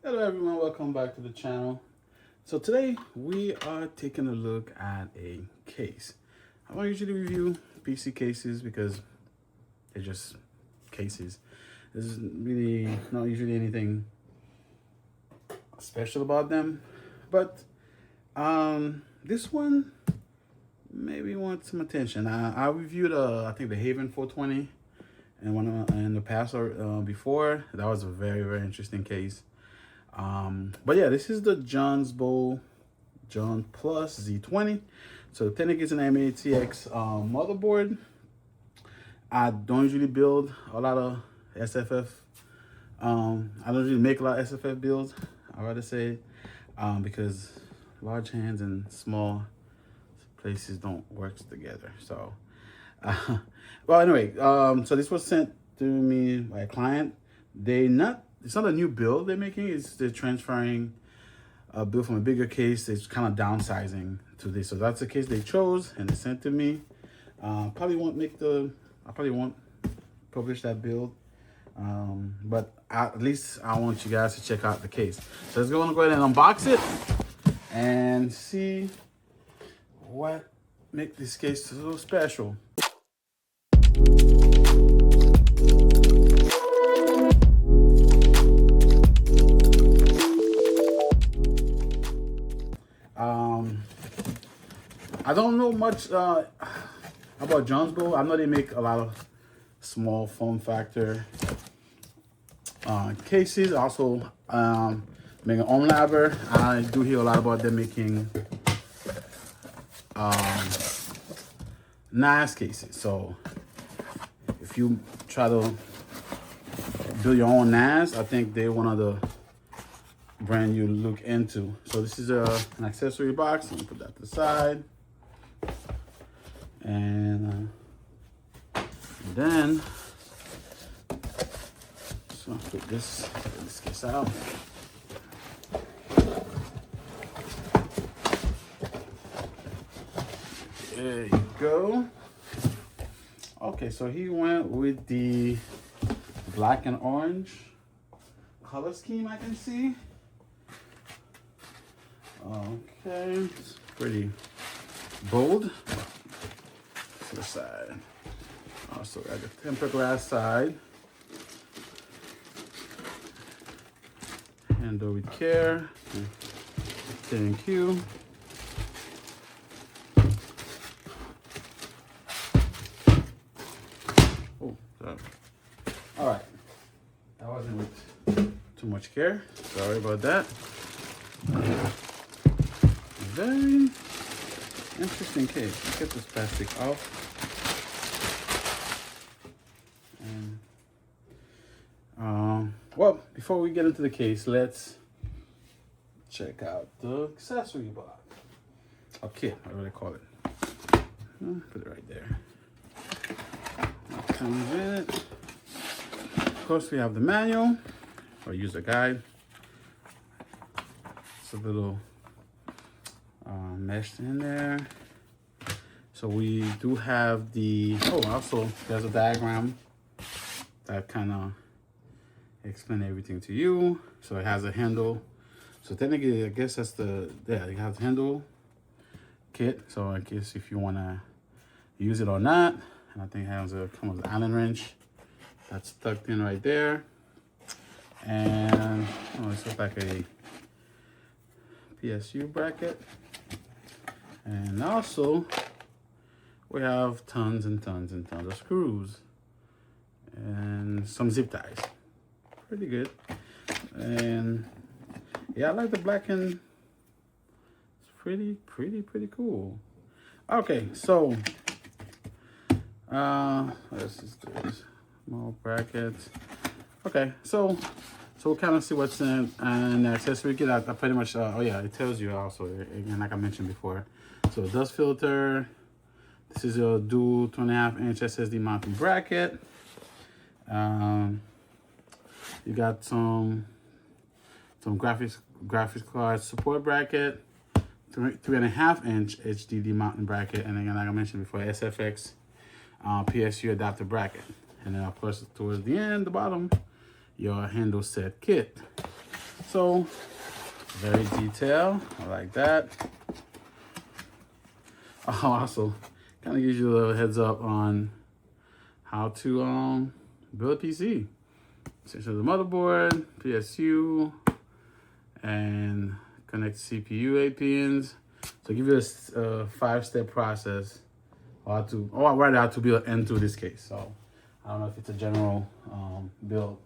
Hello everyone, welcome back to the channel. So today we are taking a look at a case. I don't usually review PC cases because they're just cases. There's really not usually anything special about them. But this one maybe wants some attention. I reviewed I think the Haven 420 and one in the past or before. That was a very interesting case. But yeah, this is the JONSBO Z20. So the technique is an MATX motherboard. I don't usually build a lot of SFF. I don't really make a lot of SFF builds, I rather say, because large hands and small places don't work together. So, well, anyway, so this was sent to me by a client. It's not a new build they're making. They're transferring a build from a bigger case. It's kind of downsizing to this. So that's the case they chose and they sent to me. I probably won't publish that build. But at least I want you guys to check out the case. So let's go ahead and unbox it and see what makes this case so special. I don't know much about JONSBLUS. I know they make a lot of small form factor cases. Also make an arm labber. I do hear a lot about them making NAS cases. So if you try to build your own NAS, I think they're one of the brand you look into. So this is an accessory box. I'm gonna put that to the side. And then, so put this case out. There you go. Okay, so he went with the black and orange color scheme, I can see. Okay, it's pretty bold. To the side. Also got the temper glass side. Handle with care. Thank you. Oh, sorry. All right. That wasn't with too much care. Sorry about that. Very interesting case. Let's get this plastic off. And well, before we get into the case, let's check out the accessory box. Okay, what do they call it? Put it right there. That comes with it. Of course, we have the manual or user guide. It's a little meshed in there. So we do have the, also there's a diagram that kind of explain everything to you. So it has a handle. So technically, I guess that's you have the handle kit. So I guess if you want to use it or not. And I think it comes with an Allen wrench that's tucked in right there. And it's just like a PSU bracket. And also, we have tons and tons and tons of screws and some zip ties. Pretty good. And yeah, I like the black and it's pretty cool. Okay, so let's just do this. Small brackets. Okay, so we'll kind of see what's in the accessory kit. I pretty much it tells you also, again, like I mentioned before. So dust filter. This is a dual 2.5-inch SSD mounting bracket. You got some graphics card support bracket, 3.5-inch HDD mounting bracket, and again, like I mentioned before, SFX PSU adapter bracket. And then of course towards the end, the bottom, your handle set kit. So very detailed. I like that. Also, kind of gives you a little heads up on how to build a PC. So the motherboard, PSU, and connect CPU 8 pins. So give you a 5-step process, or rather how to build into this case. So I don't know if it's a general build.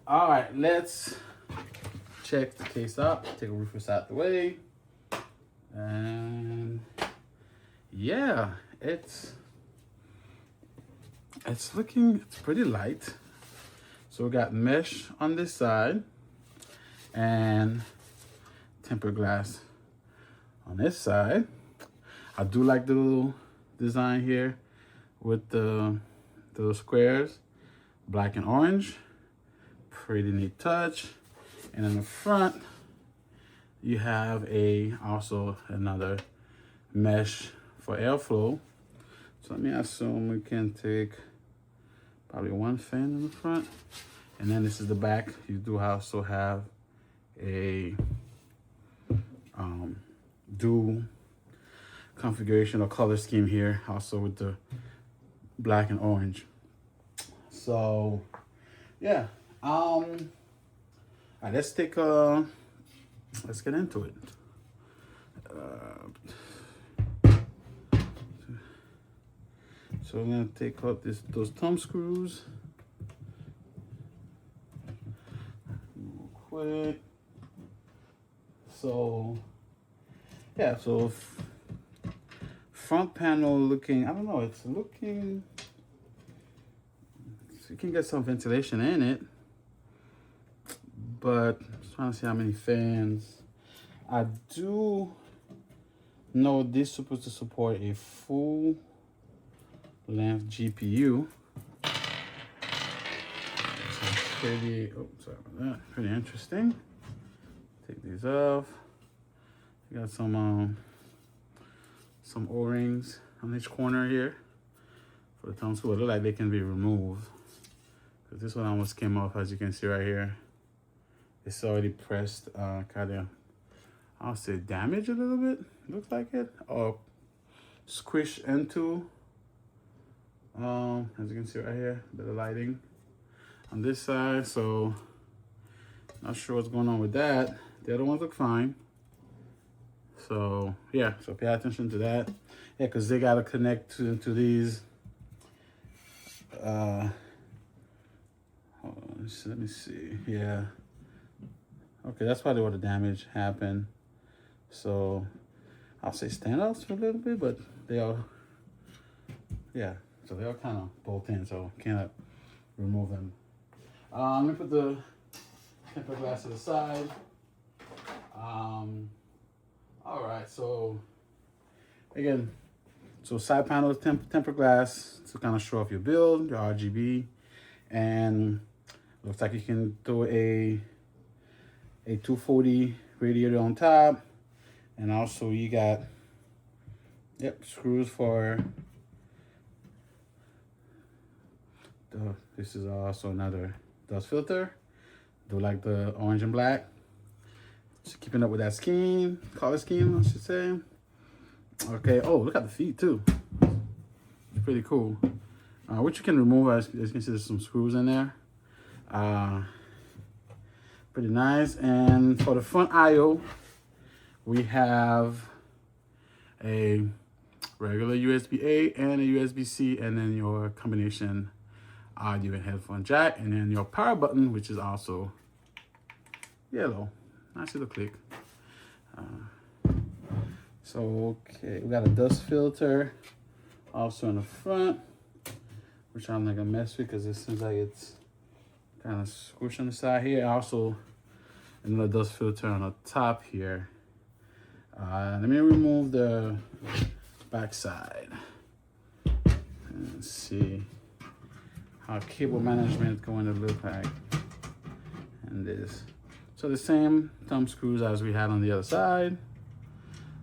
All right, let's check the case out. Take a roof out the way, and yeah, it's pretty light. So we got mesh on this side and tempered glass on this side. I do like the little design here with the squares, black and orange. Pretty neat touch. And in the front, you have also another mesh for airflow. So let me assume we can take probably one fan in the front. And then this is the back. You do also have a dual configuration or color scheme here, also with the black and orange. So yeah, all right, let's get into it. So I'm gonna take out those thumb screws real quick. So yeah, so front panel looking, I don't know, it's looking, so you can get some ventilation in it, but I'm trying to see how many fans. I do know this is supposed to support a full length GPU. So pretty, oh, sorry about that, pretty interesting. Take these off. You got some O-rings on each corner here for the thumb screw. It look like they can be removed, because this one almost came off, as you can see right here. It's already pressed, kind of, I'll say damaged a little bit, looks like it, or squished into, as you can see right here, a bit of lighting on this side. So not sure what's going on with that. The other ones look fine. So yeah, so pay attention to that. Yeah, because they gotta connect into these. Hold on, let me see. Yeah. Okay, that's probably where the damage happened. So I'll say standouts for a little bit, but they all, yeah. So they all kind of bolt in, so cannot remove them. Let me put the tempered glass to the side. All right, so again, so side panel is tempered glass to kind of show off your build, your RGB, and looks like you can throw a 240 radiator on top, and also you got, yep, screws for this is also another dust filter. Do like the orange and black. Just keeping up with that scheme, color scheme, I should say. Okay, oh, look at the feet too. It's pretty cool. Which you can remove, as you can see, there's some screws in there. Pretty nice. And for the front I/O, we have a regular USB-A and a USB-C, and then your combination audio and headphone jack, and then your power button, which is also yellow. Nice little click. So okay, we got a dust filter also in the front, which I'm not gonna mess with because it seems like it's kind of squished on the side here. Also another dust filter on the top here. Let me remove the back side and see how cable management is going to look like in this. So the same thumb screws as we had on the other side.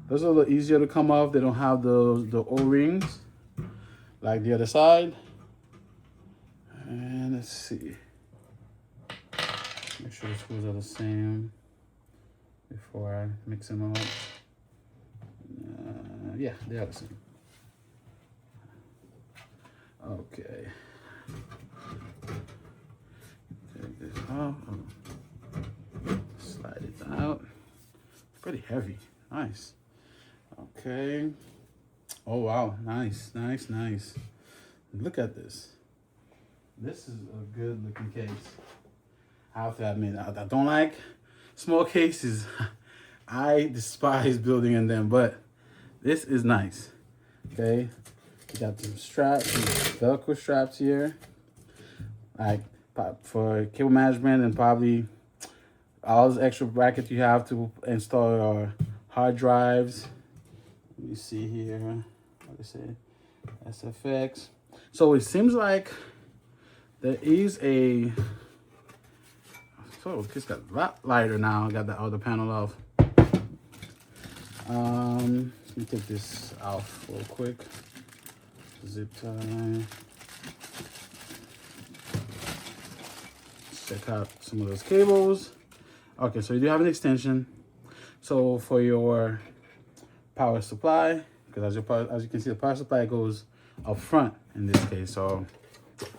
Those are a little easier to come off. They don't have the O-rings like the other side. And let's see. Make sure the screws are the same. before I mix them all up. Yeah, they are the same. Okay. Take this off. Slide it out. Pretty heavy. Nice. Okay. Oh wow, nice, nice, nice. Look at this. This is a good looking case. I have to admit, I don't like small cases. I despise building in them, but this is nice. Okay, you got some straps, some Velcro straps here, like for cable management, and probably all those extra brackets you have to install your hard drives. Let me see here. What I say, SFX. So it seems like there is a. So it's got a lot lighter now. I got the other panel off. Let me take this off real quick. Zip tie. Check out some of those cables. Okay, so you do have an extension. So for your power supply, because as you can see, the power supply goes up front in this case. So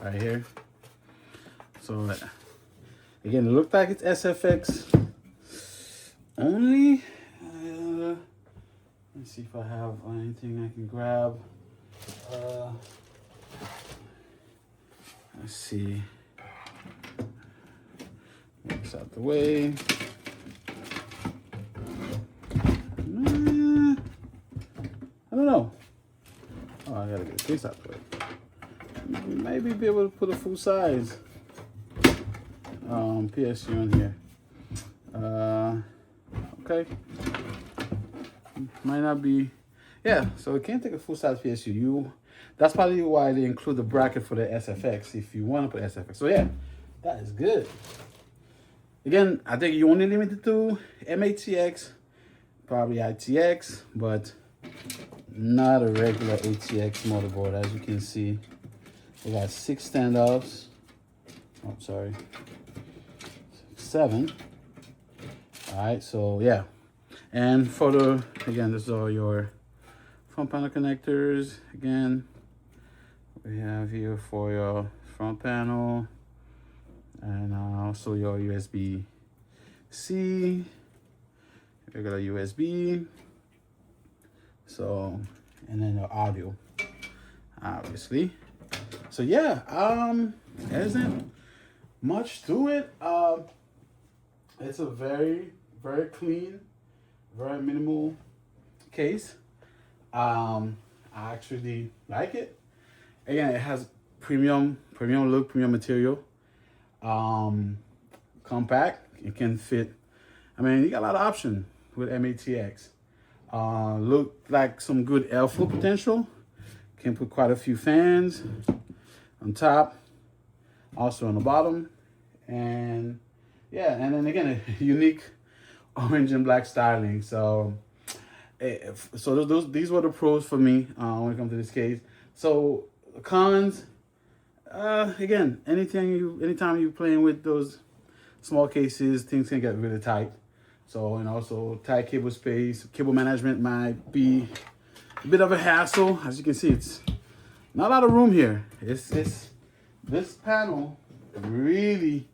right here. So again, it looks like it's SFX only. Let's see if I have anything I can grab. Let's see. Get this out the way. I don't know. Oh, I gotta get this out the way. Maybe be able to put a full size PSU in here. Okay. Might not be. Yeah, so it can't take a full size PSU. That's probably why they include the bracket for the SFX if you want to put SFX. So yeah, that is good. Again, I think you only limited to MATX, probably ITX, but not a regular ATX motherboard. As you can see, we got 6 standoffs. Oh, sorry, 7. All right, so yeah. And for the, again, this is all your front panel connectors. Again, we have here for your front panel, and also your USB-C, regular USB. So, and then your audio, obviously. So yeah, there isn't much to it. It's a very, very clean, very minimal case. I actually like it. Again, it has premium look, premium material. Compact. It can fit. I mean, you got a lot of options with MATX. Look like some good airflow potential. Can put quite a few fans on top, also on the bottom, and yeah, and then again, a unique orange and black styling. So these were the pros for me when it comes to this case. So cons, again, anytime you're playing with those small cases, things can get really tight. So, and also tight cable space, cable management might be a bit of a hassle. As you can see, it's not a lot of room here. This panel really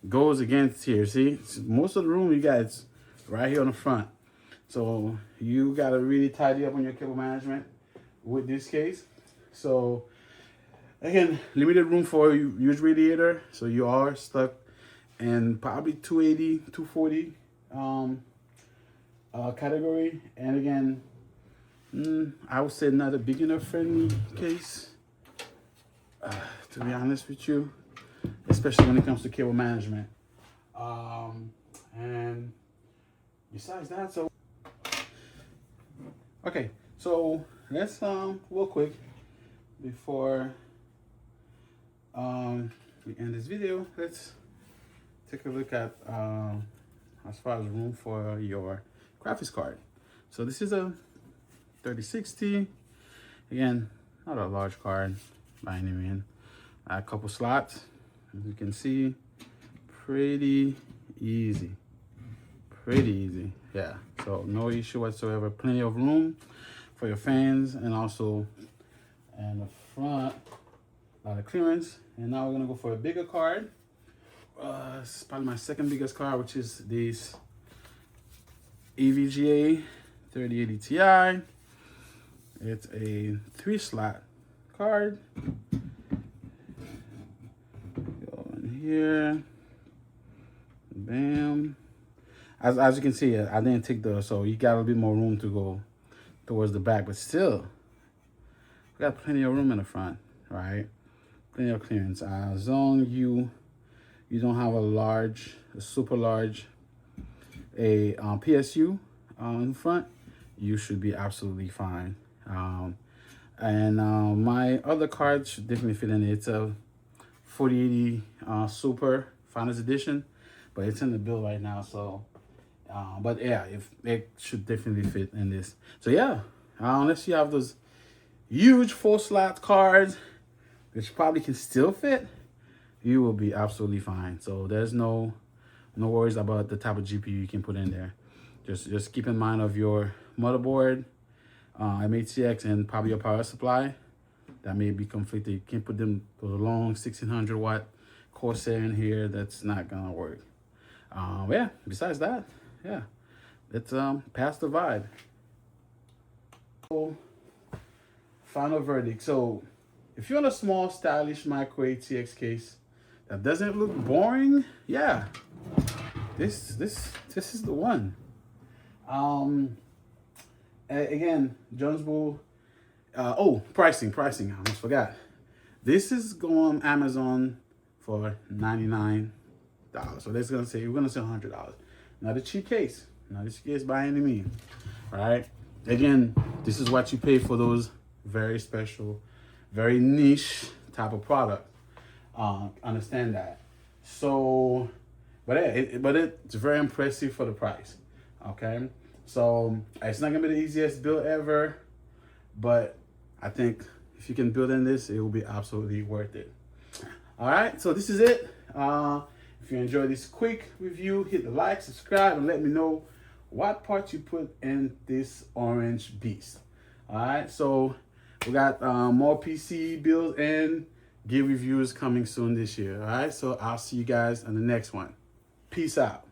goes against here. See, most of the room you got is right here on the front. So you gotta really tidy up on your cable management with this case. So again, limited room for huge radiator. So you are stuck in probably 280, 240 category. And again, I would say not a beginner friendly case, to be honest with you, especially when it comes to cable management. And besides that, so okay, so let's real quick before we end this video, let's take a look at as far as room for your graphics card. So this is a 3060. Again, not a large card by any means. A couple slots, as you can see, pretty easy. Pretty easy, yeah. So no issue whatsoever. Plenty of room for your fans, and also in the front, a lot of clearance. And now we're gonna go for a bigger card. It's probably my second biggest card, which is this EVGA 3080 Ti. It's a 3-slot card. Go in here. Bam. As you can see, I didn't take so you got a bit more room to go towards the back, but still, we got plenty of room in the front, right? Plenty of clearance. As long as you don't have a super large PSU in front, you should be absolutely fine. My other card should definitely fit in it. It's a 4080 Super Finals Edition, but it's in the build right now, so but yeah, if it should definitely fit in this. So yeah, unless you have those huge 4-slot cards, which probably can still fit, you will be absolutely fine. So there's no worries about the type of GPU you can put in there. Just keep in mind of your motherboard, MATX, and probably your power supply. That may be conflicted. You can't put them with a long 1600 watt Corsair in here. That's not gonna work. Yeah, besides that, yeah, let's pass the vibe. So, final verdict. So if you want a small, stylish Micro-ATX case that doesn't look boring, yeah, this is the one. Again, JONSBLUS. Oh, pricing. I almost forgot. This is going on Amazon for $99. So we're gonna say $100. Not a cheap case. Not a cheap case by any means. All right. Again, this is what you pay for those very special, very niche type of product. Understand that. So, but it's very impressive for the price. Okay. So it's not gonna be the easiest build ever, but I think if you can build in this, it will be absolutely worth it. All right. So this is it. If you enjoyed this quick review, hit the like, subscribe, and let me know what part you put in this orange beast. All right, so we got more PC builds and gear reviews coming soon this year. All right, so I'll see you guys on the next one. Peace out.